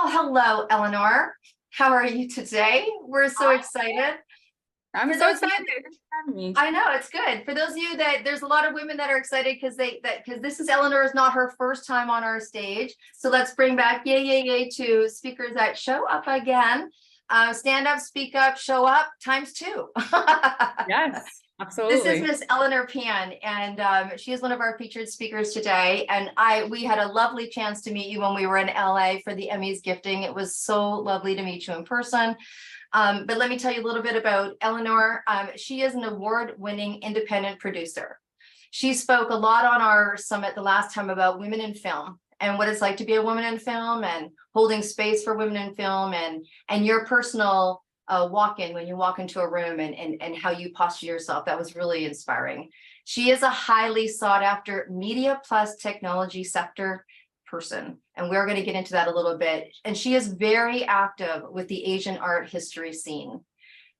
Well, hello, Elenore. How are you today? We're so excited. I'm For so those of excited. you, Thanks for having me. I know it's good. For those of you that there's a lot of women that are excited because this is Eleanor's not her first time on our stage. So let's bring back yay, yay, yay to speakers that show up again. Stand up, speak up, show up times two. Yes, This is absolutely. Miss Elenore Pan, and she is one of our featured speakers today. And we had a lovely chance to meet you when we were in LA for the Emmys gifting. It was so lovely to meet you in person. But let me tell you a little bit about Elenore. She is an award-winning independent producer. She spoke a lot on our summit the last time about women in film and what it's like to be a woman in film and holding space for women in film and your personal walk-in when you walk into a room and how you posture yourself. That was really inspiring. She is a highly sought after media plus technology sector person. And we're going to get into that a little bit. And she is very active with the Asian art history scene.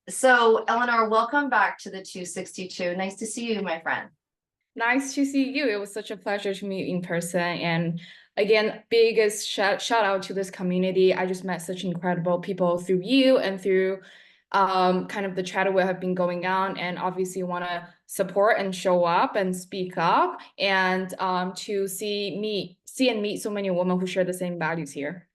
So Elenore, welcome back to the 262. Nice to see you, my friend. Nice to see you. It was such a pleasure to meet you in person. And again, biggest shout out to this community. I just met such incredible people through you and through kind of the chat we have been going on. And obviously want to support and show up and speak up and to see and meet so many women who share the same values here.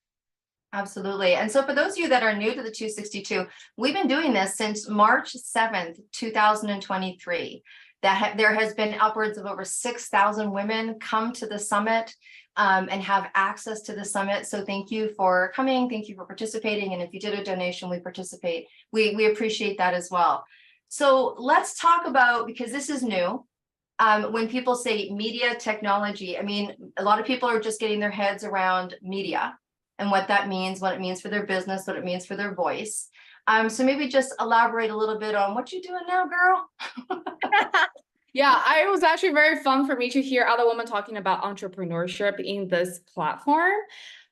Absolutely. And so for those of you that are new to the 262, we've been doing this since March 7th, 2023. There has been upwards of over 6,000 women come to the summit and have access to the summit. So thank you for coming. Thank you for participating. And if you did a donation, we appreciate that as well. So let's talk about, because this is new, when people say media technology, I mean, a lot of people are just getting their heads around media and what that means, what it means for their business, what it means for their voice. So maybe just elaborate a little bit on what you're doing now, girl. Yeah, it was actually very fun for me to hear other women talking about entrepreneurship in this platform.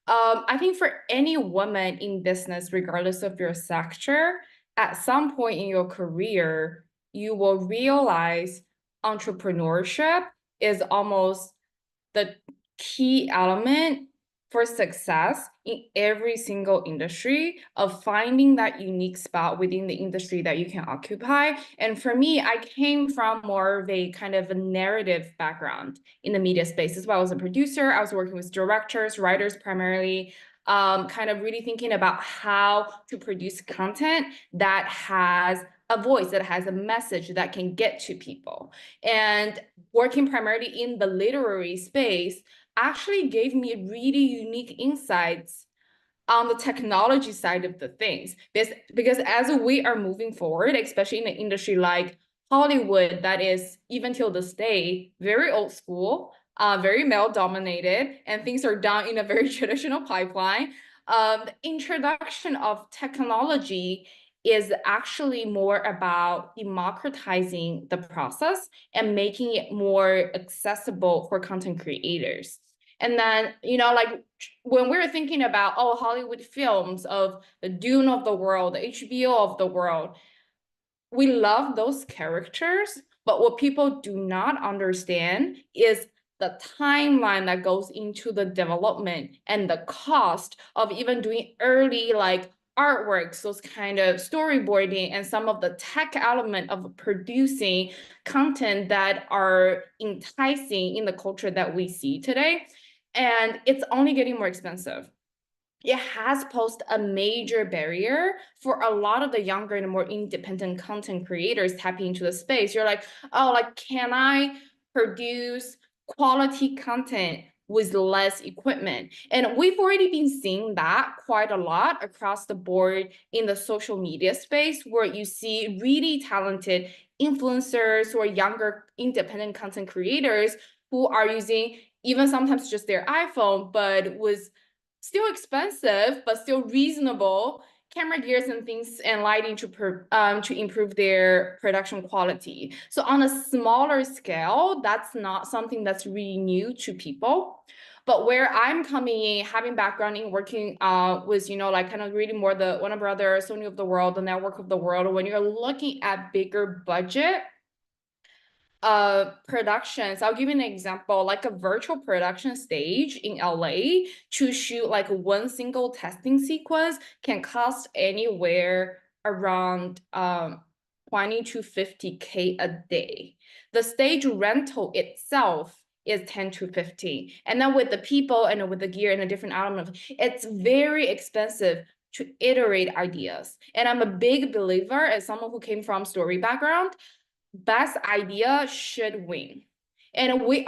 I think for any woman in business, regardless of your sector, at some point in your career, you will realize entrepreneurship is almost the key element for success in every single industry of finding that unique spot within the industry that you can occupy. And for me, I came from more of a kind of a narrative background in the media space as well. As a producer, I was working with directors, writers primarily, kind of really thinking about how to produce content that has a voice, that has a message that can get to people. And working primarily in the literary space actually gave me really unique insights on the technology side of the things. Because as we are moving forward, especially in an industry like Hollywood, that is, even till this day, very old school, very male dominated, and things are done in a very traditional pipeline. The introduction of technology is actually more about democratizing the process and making it more accessible for content creators. And then, like when we were thinking about, oh, Hollywood films of the Dune of the world, the HBO of the world, we love those characters, but what people do not understand is the timeline that goes into the development and the cost of even doing early like artworks, those kind of storyboarding and some of the tech element of producing content that are enticing in the culture that we see today. And it's only getting more expensive. It has posed a major barrier for a lot of the younger and more independent content creators tapping into the space. You're like, oh, like, can I produce quality content with less equipment? And we've already been seeing that quite a lot across the board in the social media space, where you see really talented influencers or younger independent content creators who are using even sometimes just their iPhone, but with still expensive, but still reasonable camera gears and things and lighting to improve their production quality. So on a smaller scale, that's not something that's really new to people. But where I'm coming in, having background in working with, like kind of really more the Warner Brothers, Sony of the world, the network of the world, when you're looking at bigger budget, productions. I'll give you an example, like a virtual production stage in LA to shoot like one single testing sequence can cost anywhere around 20 to 50K a day. The stage rental itself is 10 to 15. And then with the people and with the gear and the different elements, it's very expensive to iterate ideas. And I'm a big believer, as someone who came from story background, best idea should win. And we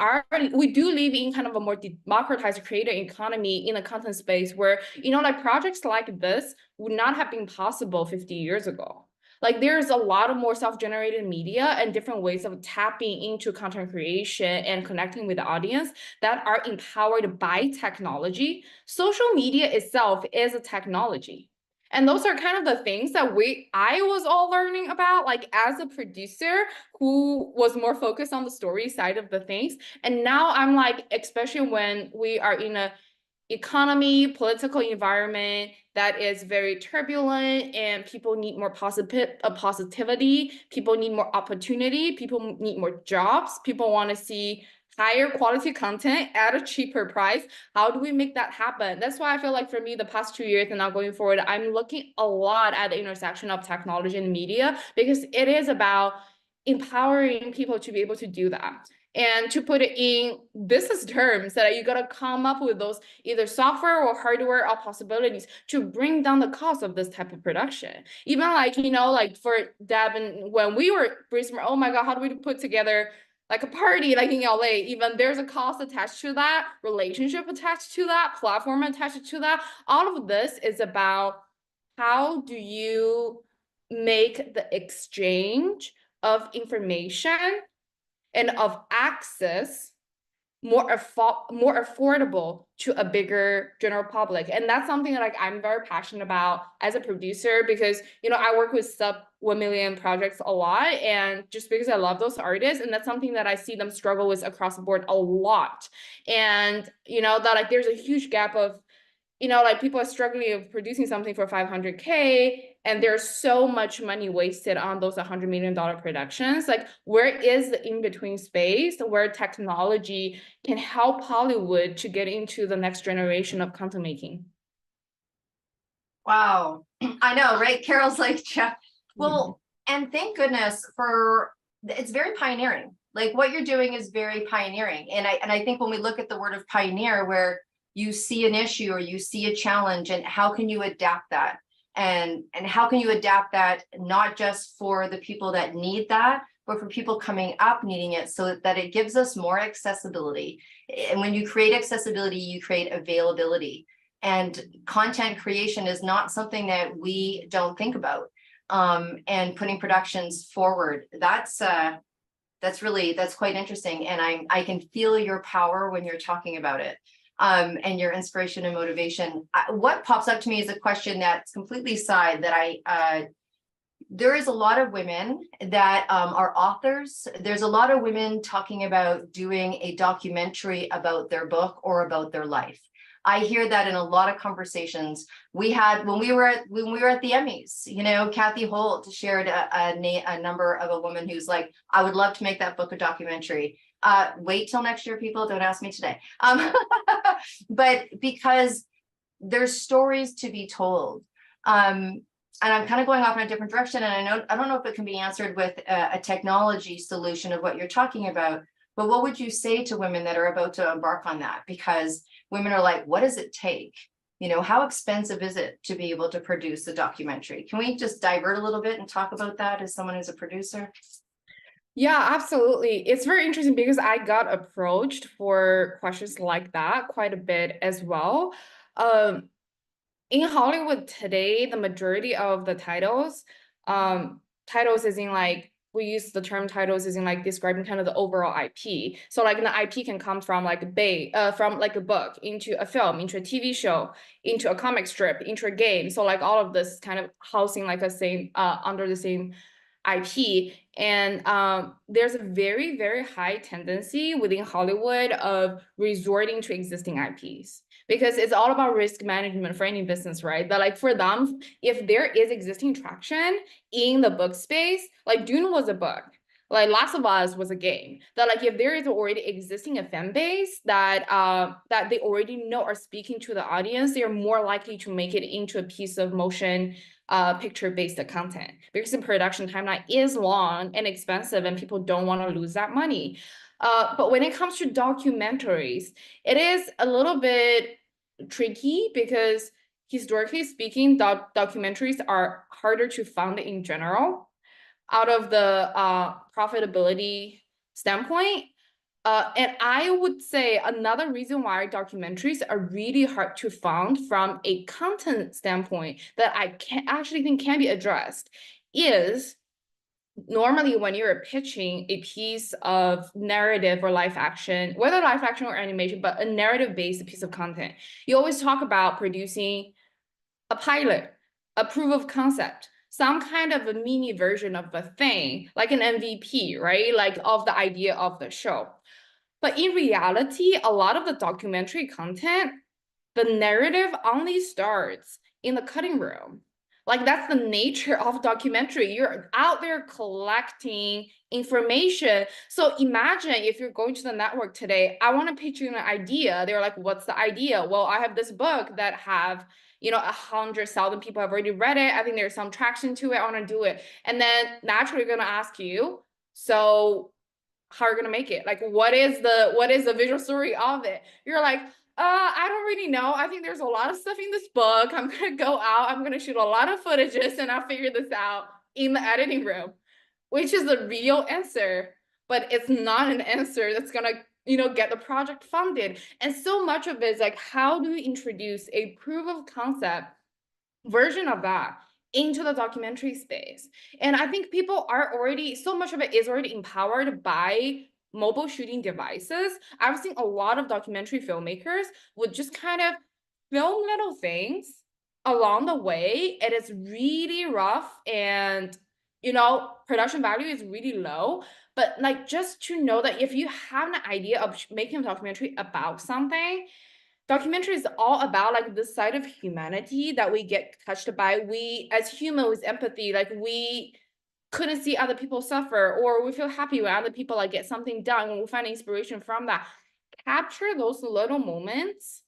do live in kind of a more democratized creator economy in the content space where, like projects like this would not have been possible 50 years ago. Like there's a lot of more self-generated media and different ways of tapping into content creation and connecting with the audience that are empowered by technology. Social media itself is a technology. And those are kind of the things that I was all learning about, like as a producer who was more focused on the story side of the things. And now I'm like, especially when we are in a economy, political environment that is very turbulent and people need more positivity, people need more opportunity, people need more jobs, people want to see higher quality content at a cheaper price. How do we make that happen? That's why I feel like for me, the past 2 years and now going forward, I'm looking a lot at the intersection of technology and media because it is about empowering people to be able to do that. And to put it in business terms, that you got to come up with those either software or hardware or possibilities to bring down the cost of this type of production. Even like, like for Deb and when we were brainstorming, oh my God, how do we put together like a party like in LA, even there's a cost attached to that, relationship attached to that, platform attached to that. All of this is about how do you make the exchange of information and of access more affordable to a bigger general public. And that's something that like I'm very passionate about as a producer because I work with sub 1 million projects a lot, and just because I love those artists, and that's something that I see them struggle with across the board a lot. And that like there's a huge gap of like people are struggling of producing something for 500K, and there's so much money wasted on those $100 million productions. Like, where is the in-between space where technology can help Hollywood to get into the next generation of content making? Wow. I know, right? Carol's like, Jeff. Well, and thank goodness it's very pioneering. Like what you're doing is very pioneering. And I think when we look at the word of pioneer, where you see an issue or you see a challenge, and how can you adapt that? And how can you adapt that not just for the people that need that, but for people coming up needing it, so that it gives us more accessibility. And when you create accessibility, you create availability. And content creation is not something that we don't think about. And putting productions forward, that's quite interesting. And I can feel your power when you're talking about it. And your inspiration and motivation. What pops up to me is a question that's completely side that there is a lot of women that are authors. There's a lot of women talking about doing a documentary about their book or about their life. I hear that in a lot of conversations we had when we were at the Emmys. Kathy Holt shared a number of a woman who's like, I would love to make that book a documentary. Wait till next year, people. Don't ask me today. But because there's stories to be told. And I'm kind of going off in a different direction. And I don't know if it can be answered with a technology solution of what you're talking about. But what would you say to women that are about to embark on that? Because women are like, what does it take? How expensive is it to be able to produce a documentary? Can we just divert a little bit and talk about that as someone who's a producer? Yeah, absolutely. It's very interesting because I got approached for questions like that quite a bit as well. In Hollywood today, the majority of the titles is in like, we use the term titles is in like describing kind of the overall IP. So like the IP can come from like from like a book into a film, into a TV show, into a comic strip, into a game. So like all of this kind of housing like a same under the same IP. And there's a very, very high tendency within Hollywood of resorting to existing IPs, because it's all about risk management for any business, right? That like for them, if there is existing traction in the book space, like Dune was a book. Like Last of Us was a game that like if there is already existing a fan base that that they already know are speaking to the audience, they are more likely to make it into a piece of motion picture-based content, because the production timeline is long and expensive and people don't want to lose that money. But when it comes to documentaries, it is a little bit tricky because historically speaking, documentaries are harder to fund in general out of the profitability standpoint. And I would say another reason why documentaries are really hard to fund from a content standpoint that I can actually think can be addressed is normally when you're pitching a piece of narrative or live action, whether live action or animation, but a narrative-based piece of content, you always talk about producing a pilot, a proof of concept, some kind of a mini version of a thing, like an MVP, right? Like of the idea of the show. But in reality, a lot of the documentary content, the narrative only starts in the cutting room. Like that's the nature of documentary. You're out there collecting information. So imagine if you're going to the network today, I want to pitch you an idea. They're like, what's the idea? Well, I have this book that have, 100,000 people have already read it. I think there's some traction to it. I want to do it. And then naturally going to ask you, so how are you going to make it? Like, what is the visual story of it? You're like, I don't really know. I think there's a lot of stuff in this book. I'm going to go out. I'm going to shoot a lot of footages and I'll figure this out in the editing room, which is the real answer, but it's not an answer that's going to, get the project funded. And so much of it is like, how do we introduce a proof of concept version of that into the documentary space? And I think people are already, so much of it is already empowered by mobile shooting devices. I've seen a lot of documentary filmmakers would just kind of film little things along the way, and it's really rough and production value is really low. But like, just to know that if you have an idea of making a documentary about something, documentary is all about like this side of humanity that we get touched by. We as humans with empathy, like we couldn't see other people suffer, or we feel happy when other people like get something done, when we find inspiration from that. Capture those little moments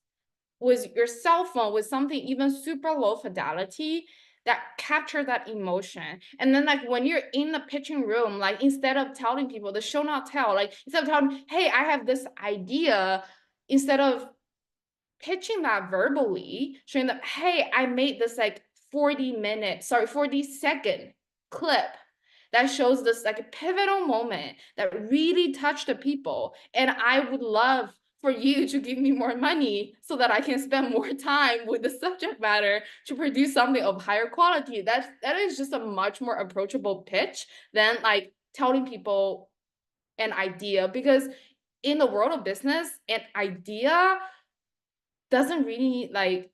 with your cell phone, with something even super low fidelity that capture that emotion. And then like when you're in the pitching room, like instead of telling people the show not tell, like instead of telling, hey, I have this idea, instead of pitching that verbally, showing them, hey, I made this like 40-second clip that shows this like a pivotal moment that really touched the people. And I would love for you to give me more money so that I can spend more time with the subject matter to produce something of higher quality. That is just a much more approachable pitch than like telling people an idea, because in the world of business, an idea doesn't really like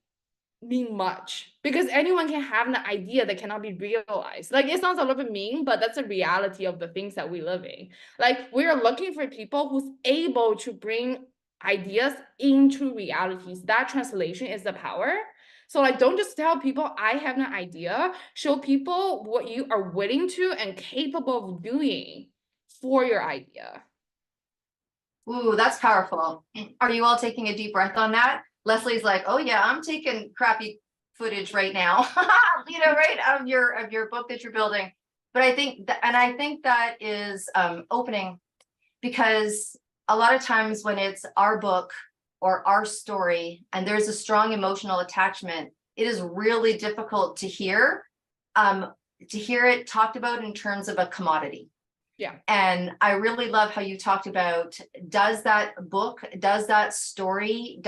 mean much, because anyone can have an idea that cannot be realized. Like it sounds a little bit mean, but that's a reality of the things that we live in. Like we're looking for people who's able to bring ideas into realities. That translation is the power. So like, don't just tell people I have an idea, show people what you are willing to and capable of doing for your idea. Ooh, that's powerful. Are you all taking a deep breath on that? Leslie's like, oh yeah, I'm taking crappy footage right now, right, of your book that you're building. But I think that is opening, because a lot of times when it's our book or our story and there's a strong emotional attachment, it is really difficult to hear it talked about in terms of a commodity. Yeah. And I really love how you talked about, does that book, does that story,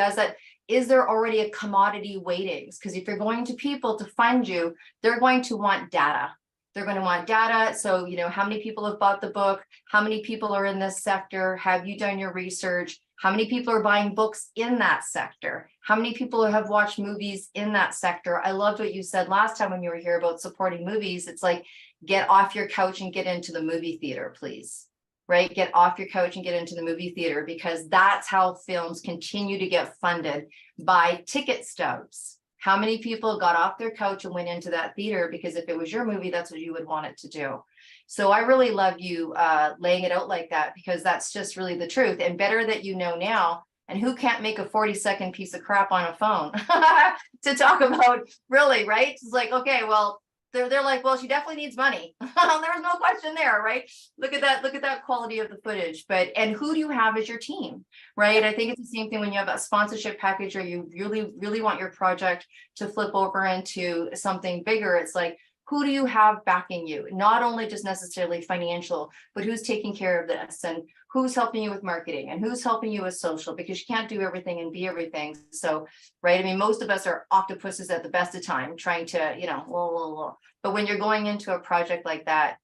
is there already a commodity weightings? Because if you're going to people to fund you, they're going to want data. They're going to want data. So, how many people have bought the book? How many people are in this sector? Have you done your research? How many people are buying books in that sector? How many people have watched movies in that sector? I loved what you said last time when you were here about supporting movies. It's like, get off your couch and get into the movie theater, please. Right? Get off your couch and get into the movie theater, because that's how films continue to get funded, by ticket stubs. How many people got off their couch and went into that theater because if it was your movie, that's what you would want it to do. So I really love you laying it out like that, because that's just really the truth, and better that you know now. And who can't make a 40-second piece of crap on a phone to talk about, really, right? It's like, okay, well, they're like, well, she definitely needs money. There's no question there, right? Look at that quality of the footage. But and who do you have as your team, right? I think it's the same thing when you have a sponsorship package, or you really want your project to flip over into something bigger. It's like, who do you have backing you? Not only just necessarily financial, but who's taking care of this, and who's helping you with marketing, and who's helping you with social, because you can't do everything and be everything. So, right. I mean, most of us are octopuses at the best of time trying to, but when you're going into a project like that,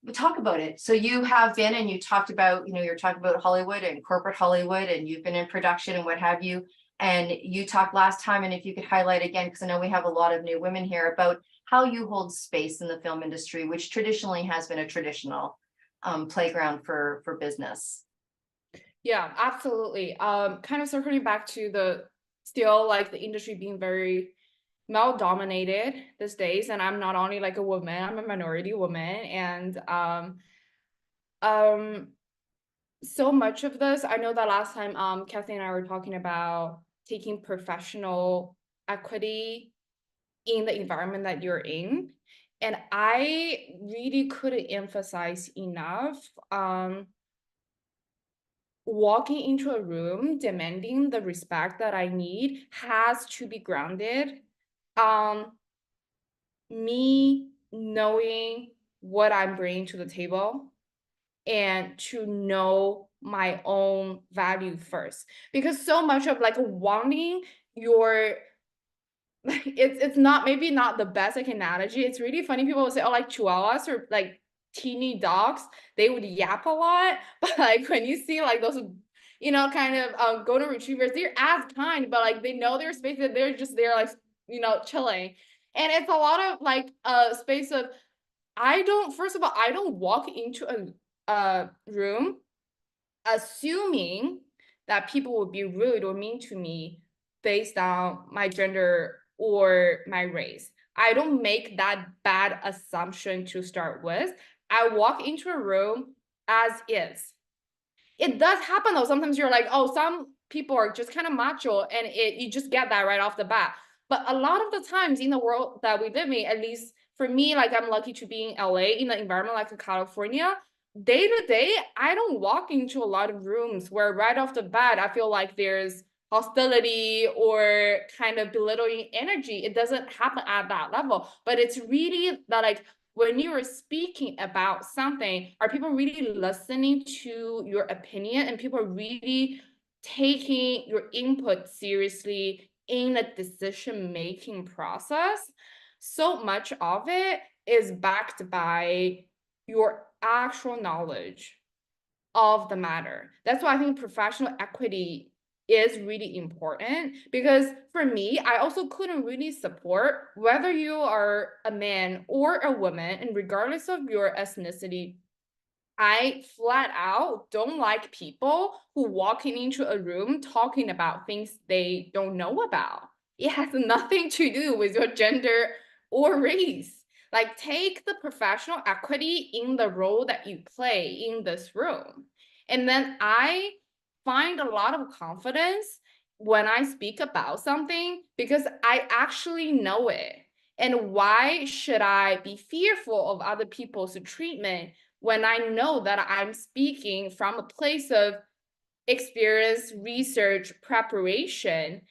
we talk about it. So you have been, and you talked about, you're talking about Hollywood and corporate Hollywood, and you've been in production and what have you. And you talked last time, and if you could highlight again, because I know we have a lot of new women here, about how you hold space in the film industry, which traditionally has been a traditional playground for business. Yeah, absolutely. Kind of circling back to the still like the industry being very male dominated these days, and I'm not only like a woman, I'm a minority woman, and so much of this, I know that last time Kathy and I were talking about taking professional equity in the environment that you're in, and I really couldn't emphasize enough walking into a room demanding the respect that I need has to be grounded me knowing what I'm bringing to the table, and to know my own value first, because so much of like wanting your it's not, maybe not the best like analogy. It's really funny, people will say, oh, like chihuahuas or like teeny dogs, they would yap a lot, but like when you see like those kind of golden retrievers, they're as kind, but like they know their space, that they're just there like chilling. And it's a lot of like space of, first of all, I don't walk into a room assuming that people will be rude or mean to me based on my gender or my race. I don't make that bad assumption to start with. I walk into a room as is. It does happen though. Sometimes you're like, oh, some people are just kind of macho, and you just get that right off the bat. But a lot of the times in the world that we live in, at least for me, like I'm lucky to be in LA in an environment like California, day to day, I don't walk into a lot of rooms where right off the bat, I feel like there's hostility or kind of belittling energy. It doesn't happen at that level, but it's really that like, when you are speaking about something, are people really listening to your opinion, and people are really taking your input seriously in the decision-making process? So much of it is backed by your actual knowledge of the matter. That's why I think professional equity is really important, because for me, I also couldn't really support whether you are a man or a woman, and regardless of your ethnicity, I flat out don't like people who walk into a room talking about things they don't know about. It has nothing to do with your gender or race. Like, take the professional equity in the role that you play in this room. And then I find a lot of confidence when I speak about something because I actually know it. And why should I be fearful of other people's treatment when I know that I'm speaking from a place of experience, research, preparation,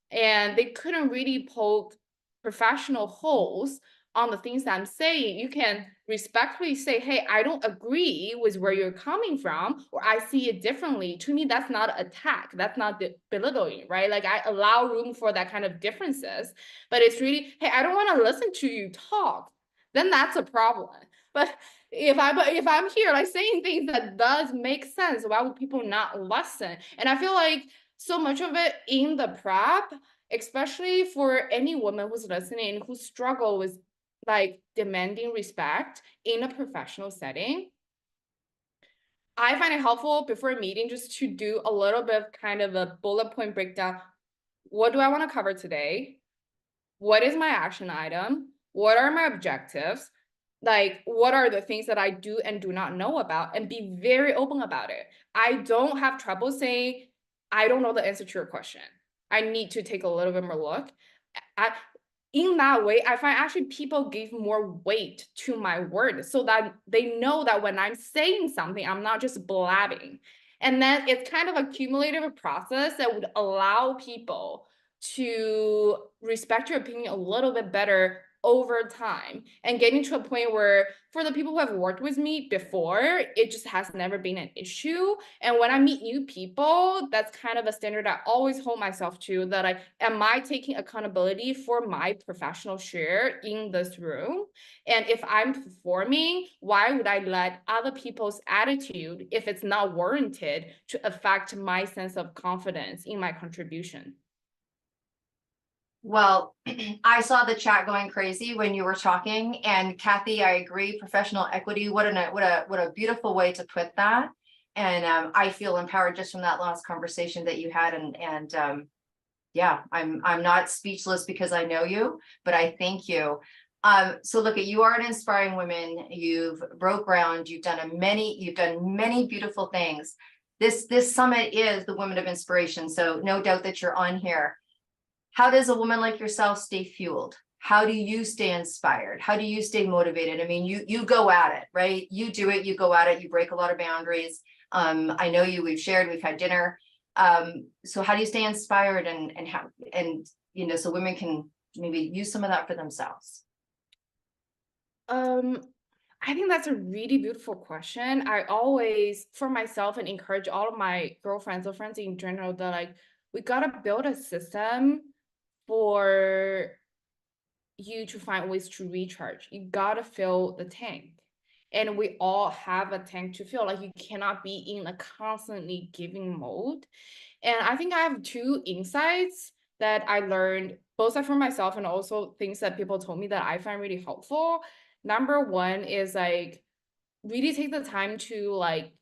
and they couldn't really poke professional holes on the things that I'm saying? You can respectfully say, hey, I don't agree with where you're coming from, or I see it differently. To me, that's not attack. That's not belittling, right? Like, I allow room for that kind of differences, but it's really, hey, I don't want to listen to you talk. Then that's a problem. But if I'm here like saying things that does make sense, why would people not listen? And I feel like so much of it in the prep, especially for any woman who's listening who struggle with like demanding respect in a professional setting, I find it helpful before a meeting just to do a little bit of kind of a bullet point breakdown. what do I want to cover today? What is my action item? What are my objectives? Like, what are the things that I do and do not know about? And be very open about it. I don't have trouble saying, I don't know the answer to your question. I need to take a little bit more look. I, in that way, I find actually people give more weight to my word so that they know that when I'm saying something, I'm not just blabbing. And then it's kind of a cumulative process that would allow people to respect your opinion a little bit better over time and getting to a point where for the people who have worked with me before, it just has never been an issue. And when I meet new people, that's kind of a standard I always hold myself to, that am I taking accountability for my professional share in this room? And if I'm performing, why would I let other people's attitude, if it's not warranted, to affect my sense of confidence in my contribution? Well, I saw the chat going crazy when you were talking, and Kathy, I agree. Professional equity. What a beautiful way to put that. And I feel empowered just from that last conversation that you had. Yeah, I'm not speechless because I know you, but I thank you. So look at you are an inspiring woman. You've broke ground. You've done many beautiful things. This summit is the Women of Inspiration. So no doubt that you're on here. How does a woman like yourself stay fueled? How do you stay inspired? How do you stay motivated? I mean, you go at it, right? You do it, you go at it, you break a lot of boundaries. I know you, we've shared, we've had dinner. So how do you stay inspired and how, and so women can maybe use some of that for themselves? Um, I think that's a really beautiful question. I always, for myself, and encourage all of my girlfriends or friends in general, that like we gotta build a system for you to find ways to recharge. You gotta fill the tank. And we all have a tank to fill. Like you cannot be in a constantly giving mode. And I think I have two insights that I learned both for myself and also things that people told me that I find really helpful. Number one is like really take the time to like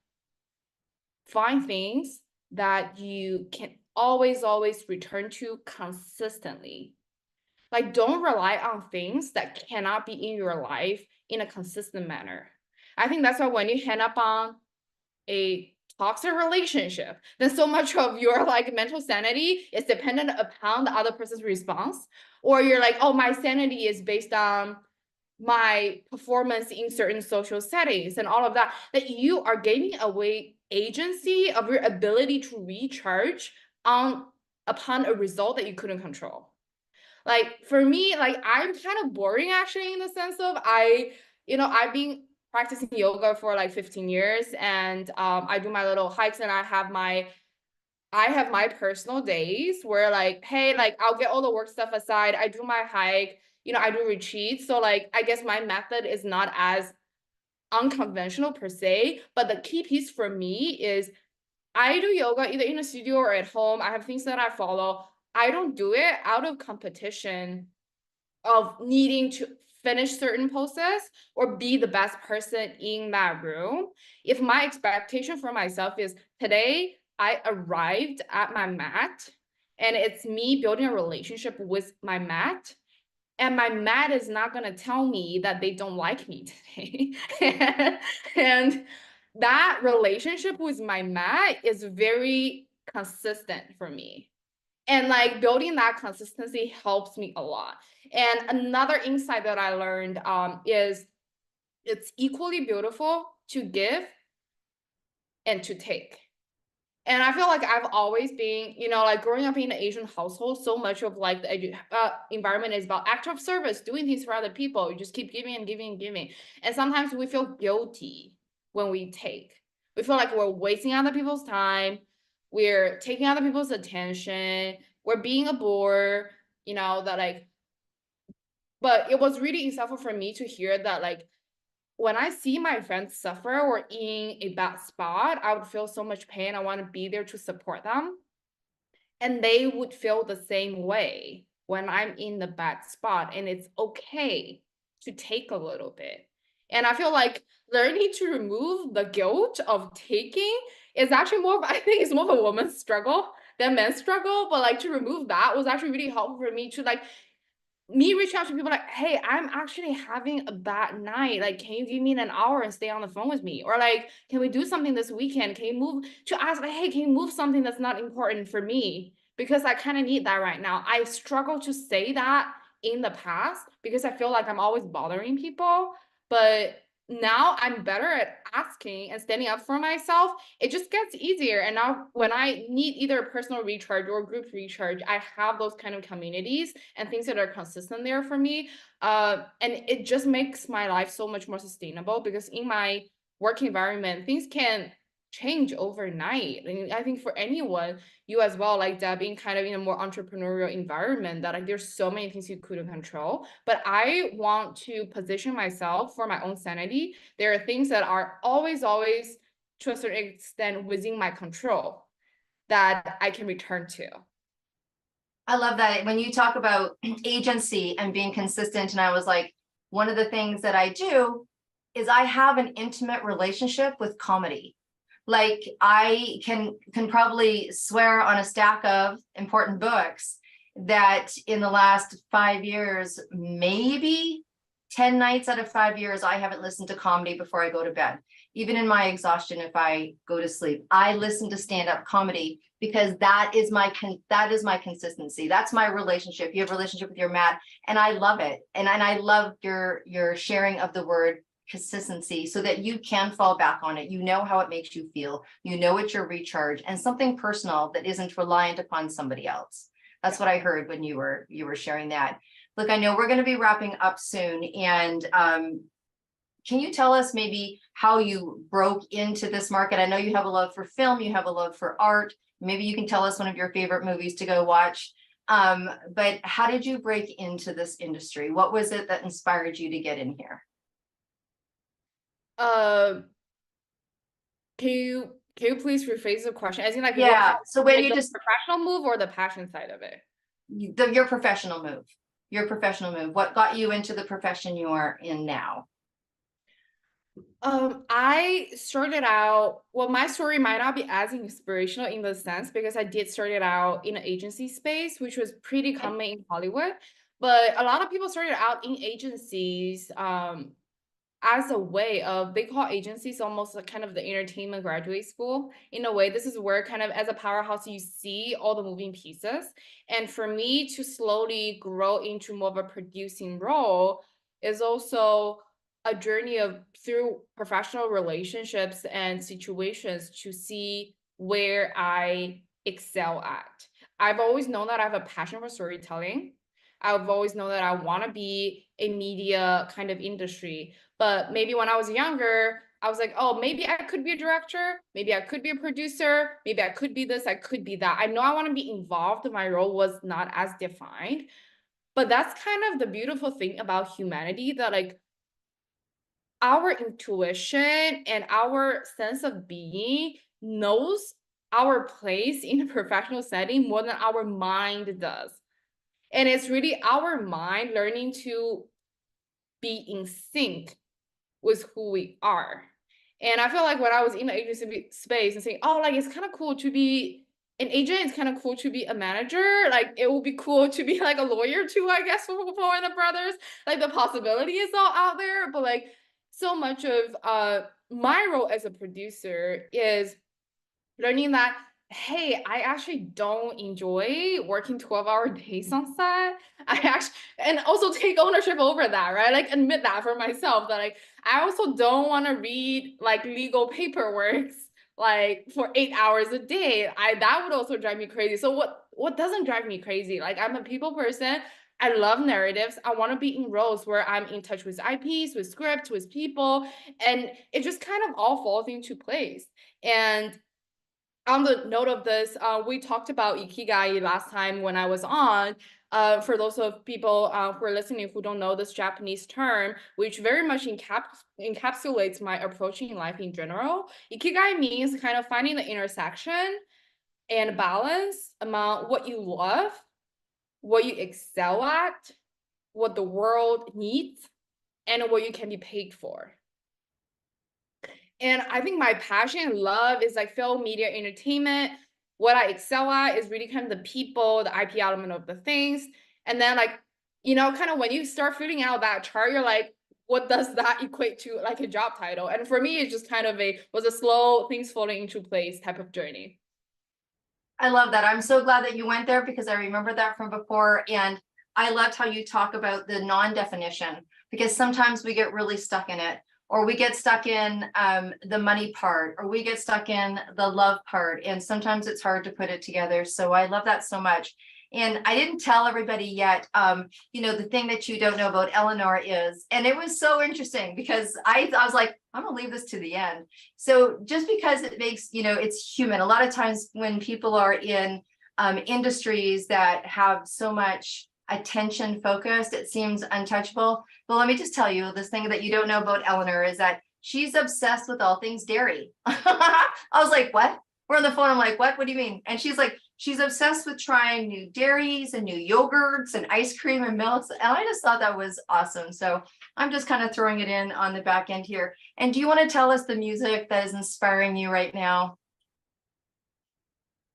find things that you can always return to consistently. Like, don't rely on things that cannot be in your life in a consistent manner. I think that's why when you end up on a toxic relationship, then so much of your like mental sanity is dependent upon the other person's response. Or you're like, oh, my sanity is based on my performance in certain social settings and all of that, that you are giving away agency of your ability to recharge on upon a result that you couldn't control. Like for me, like I'm kind of boring actually in the sense of I've been practicing yoga for like 15 years and I do my little hikes and I have my personal days where like, hey, like I'll get all the work stuff aside. I do my hike, I do retreats. So like I guess my method is not as unconventional per se, but the key piece for me is I do yoga either in a studio or at home. I have things that I follow. I don't do it out of competition of needing to finish certain poses or be the best person in that room. If my expectation for myself is today I arrived at my mat and it's me building a relationship with my mat, and my mat is not going to tell me that they don't like me today. And that relationship with my mat is very consistent for me. And like building that consistency helps me a lot. And another insight that I learned is it's equally beautiful to give and to take. And I feel like I've always been, like growing up in an Asian household, so much of like the environment is about act of service, doing things for other people. You just keep giving and giving and giving. And sometimes we feel guilty when we take. We feel like we're wasting other people's time. We're taking other people's attention. We're being a bore, that like, but it was really insightful for me to hear that like, when I see my friends suffer or in a bad spot, I would feel so much pain. I want to be there to support them. And they would feel the same way when I'm in the bad spot. And it's okay to take a little bit. And I feel like learning to remove the guilt of taking is actually I think it's more of a woman's struggle that men struggle, but like to remove that was actually really helpful for me to like me reach out to people like, hey, I'm actually having a bad night. Like, can you give me an hour and stay on the phone with me? Or like, can we do something this weekend? Can you move to ask like, hey, can you move something that's not important for me? Because I kind of need that right now. I struggle to say that in the past because I feel like I'm always bothering people. But now I'm better at asking and standing up for myself. It just gets easier. And now when I need either a personal recharge or group recharge, I have those kind of communities and things that are consistent there for me. And it just makes my life so much more sustainable because in my work environment, things can change overnight. And I think for anyone, you as well, like that, being kind of in a more entrepreneurial environment, that like there's so many things you couldn't control. But I want to position myself for my own sanity. There are things that are always to a certain extent within my control that I can return to. I love that when you talk about agency and being consistent. And I was like, one of the things that I do is I have an intimate relationship with comedy. Like I can probably swear on a stack of important books that in the last 5 years, maybe 10 nights out of 5 years, I haven't listened to comedy before I go to bed. Even in my exhaustion, if I go to sleep, I listen to stand-up comedy because that is my consistency. That's my relationship. You have a relationship with your mat, and I love it. And I love your sharing of the word consistency so that you can fall back on it. You know how it makes you feel. You know it's your recharge and something personal that isn't reliant upon somebody else. That's what I heard when you were sharing that. Look, I know we're going to be wrapping up soon, and can you tell us maybe how you broke into this market? I know you have a love for film, you have a love for art. Maybe you can tell us one of your favorite movies to go watch. But how did you break into this industry? What was it that inspired you to get in here? Uh, can you please rephrase the question? As in, like, Yeah. So when like you the just professional move or the passion side of it? your professional move, what got you into the profession you are in now? I started out, well, my story might not be as inspirational in the sense because I did start it out in an agency space, which was pretty common in Hollywood. But a lot of people started out in agencies, as a way of, they call agencies almost like kind of the entertainment graduate school. In a way, this is where kind of as a powerhouse, you see all the moving pieces. And for me to slowly grow into more of a producing role is also a journey of through professional relationships and situations to see where I excel at. I've always known that I have a passion for storytelling. I've always known that I want to be a media kind of industry. But maybe when I was younger, I was like, oh, maybe I could be a director. Maybe I could be a producer. Maybe I could be this. I could be that. I know I want to be involved. My role was not as defined. But that's kind of the beautiful thing about humanity, that like our intuition and our sense of being knows our place in a professional setting more than our mind does. And it's really our mind learning to be in sync with who we are. And I feel like when I was in the agency space and saying, oh, like it's kind of cool to be an agent, it's kind of cool to be a manager. Like it would be cool to be like a lawyer too, I guess, for Warner Brothers. Like the possibility is all out there. But like so much of my role as a producer is learning that, hey, I actually don't enjoy working 12-hour days on set. I actually, and also take ownership over that, right? Like admit that for myself, that like I also don't want to read like legal paperwork like for 8 hours a day. That would also drive me crazy. So what doesn't drive me crazy? Like I'm a people person. I love narratives. I want to be in roles where I'm in touch with IPs, with scripts, with people, and it just kind of all falls into place. And on the note of this, we talked about ikigai last time when I was on. For those of people who are listening who don't know this Japanese term, which very much encapsulates my approach in life in general, ikigai means kind of finding the intersection and balance among what you love, what you excel at, what the world needs, and what you can be paid for. And I think my passion and love is like film, media, entertainment. what I excel at is really kind of the people, the IP element of the things. And then like, you know, kind of when you start filling out that chart, you're like, what does that equate to like a job title? And for me, it's just kind of was a slow things falling into place type of journey. I love that. I'm so glad that you went there because I remember that from before. And I loved how you talk about the non-definition, because sometimes we get really stuck in it, or we get stuck in the money part, or we get stuck in the love part. And sometimes it's hard to put it together. So I love that so much. And I didn't tell everybody yet, you know, the thing that you don't know about Elenore is, and it was so interesting because I was like, I'm gonna leave this to the end. So just because it makes, you know, it's human. A lot of times when people are in industries that have so much attention focused, it seems untouchable. But let me just tell you, this thing that you don't know about Elenore is that she's obsessed with all things dairy. I was like, what? We're on the phone. I'm like, what do you mean? And she's like, she's obsessed with trying new dairies and new yogurts and ice cream and milks. And I just thought that was awesome. So I'm just kind of throwing it in on the back end here. And do you want to tell us the music that is inspiring you right now?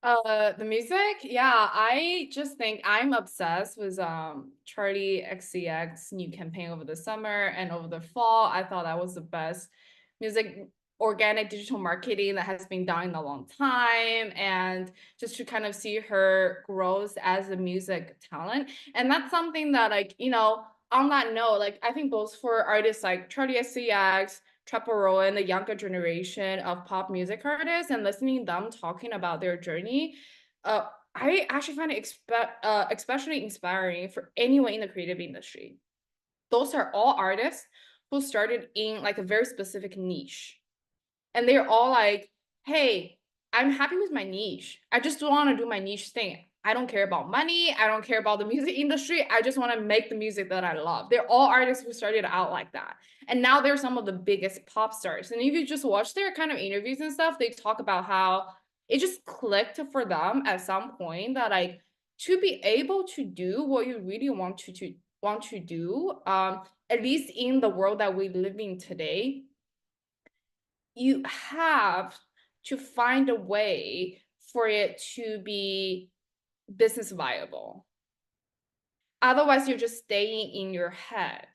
The music, yeah, I just think I'm obsessed with Charlie XCX new campaign over the summer and over the fall. I thought that was the best music organic digital marketing that has been done in a long time, and just to kind of see her growth as a music talent. And that's something that, like, you know, on that note, like I think both for artists like Charlie XCX, Chaparral, and the younger generation of pop music artists, and listening them talking about their journey, I actually find it especially inspiring for anyone in the creative industry. Those are all artists who started in like a very specific niche, and they're all like, hey, I'm happy with my niche. I just want to do my niche thing. I don't care about money. I don't care about the music industry. I just want to make the music that I love. They're all artists who started out like that. And now they're some of the biggest pop stars. And if you just watch their kind of interviews and stuff, they talk about how it just clicked for them at some point that, like, to be able to do what you really want to do, at least in the world that we live in today, you have to find a way for it to be business viable. Otherwise, you're just staying in your head.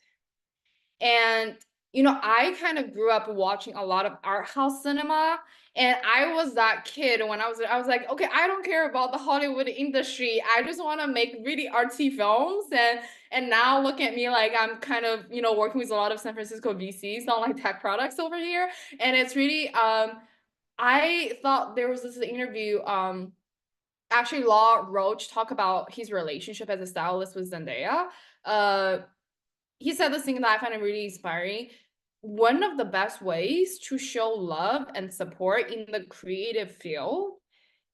And, you know, I kind of grew up watching a lot of art house cinema. And I was that kid when I was like, okay, I don't care about the Hollywood industry. I just want to make really artsy films. And now look at me, like I'm kind of, you know, working with a lot of San Francisco VCs on like tech products over here. And it's really I thought there was this interview, actually Law Roach talk about his relationship as a stylist with Zendaya. Uh, he said this thing that I find really inspiring. One of the best ways to show love and support in the creative field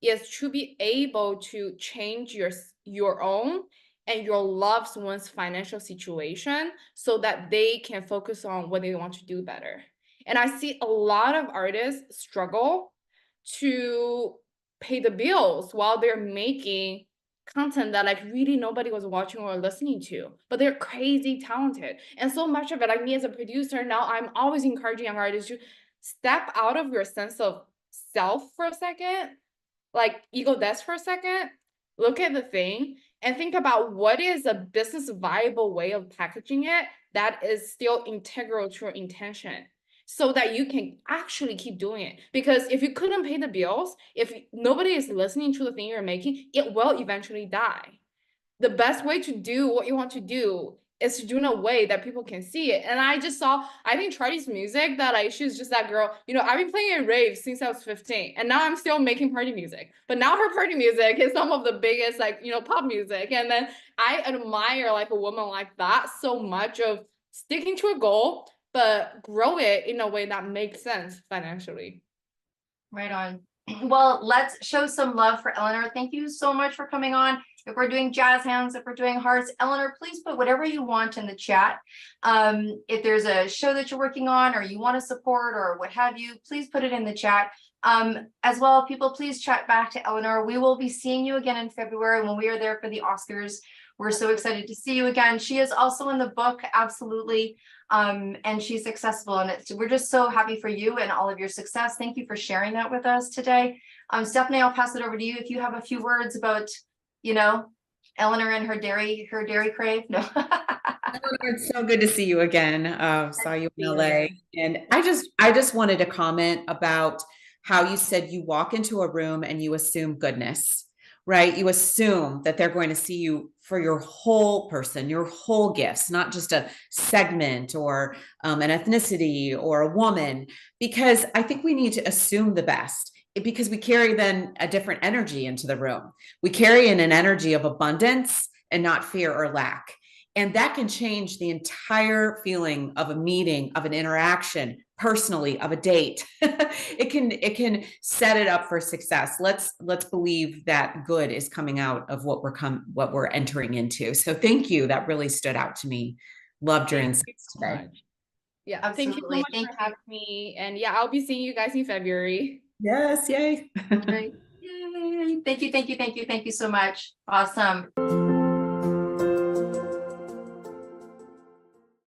is to be able to change your own and your loved one's financial situation so that they can focus on what they want to do better. And I see a lot of artists struggle to pay the bills while they're making content that like really nobody was watching or listening to, but they're crazy talented. And so much of it, like me as a producer, now I'm always encouraging young artists to step out of your sense of self for a second, like ego death for a second, look at the thing and think about what is a business viable way of packaging it that is still integral to your intention, so that you can actually keep doing it. Because if you couldn't pay the bills, if nobody is listening to the thing you're making, it will eventually die. The best way to do what you want to do is to do in a way that people can see it. And I just saw, I think Charlie's music, that like she's just that girl. You know, I've been playing in raves since I was 15, and now I'm still making party music. But now her party music is some of the biggest, like, you know, pop music. And then I admire like a woman like that so much, of sticking to a goal, but grow it in a way that makes sense financially. Right on. Well, let's show some love for Elenore. Thank you so much for coming on. If we're doing jazz hands, if we're doing hearts, Elenore, please put whatever you want in the chat. If there's a show that you're working on or you want to support or what have you, please put it in the chat. As well, people, please chat back to Elenore. We will be seeing you again in February when we are there for the Oscars. We're so excited to see you again. She is also in the book, absolutely. And she's accessible, and we're just so happy for you and all of your success. Thank you for sharing that with us today. Stephanie, I'll pass it over to you if you have a few words about, you know, Elenore and her dairy crave. No. Elenore, it's so good to see you again. Saw you in LA. And I just wanted to comment about how you said you walk into a room and you assume goodness, right? You assume that they're going to see you for your whole person, your whole gifts, not just a segment or an ethnicity or a woman, because I think we need to assume the best, because we carry then a different energy into the room. We carry in an energy of abundance and not fear or lack. And that can change the entire feeling of a meeting, of an interaction, personally, of a date. It can set it up for success. Let's believe that good is coming out of what we're entering into. So thank you. That really stood out to me. Loved your insights today. Yeah, Absolutely. thank you so much for having me. And yeah, I'll be seeing you guys in February. Yes, yay. Great. Yay. Thank you so much. Awesome.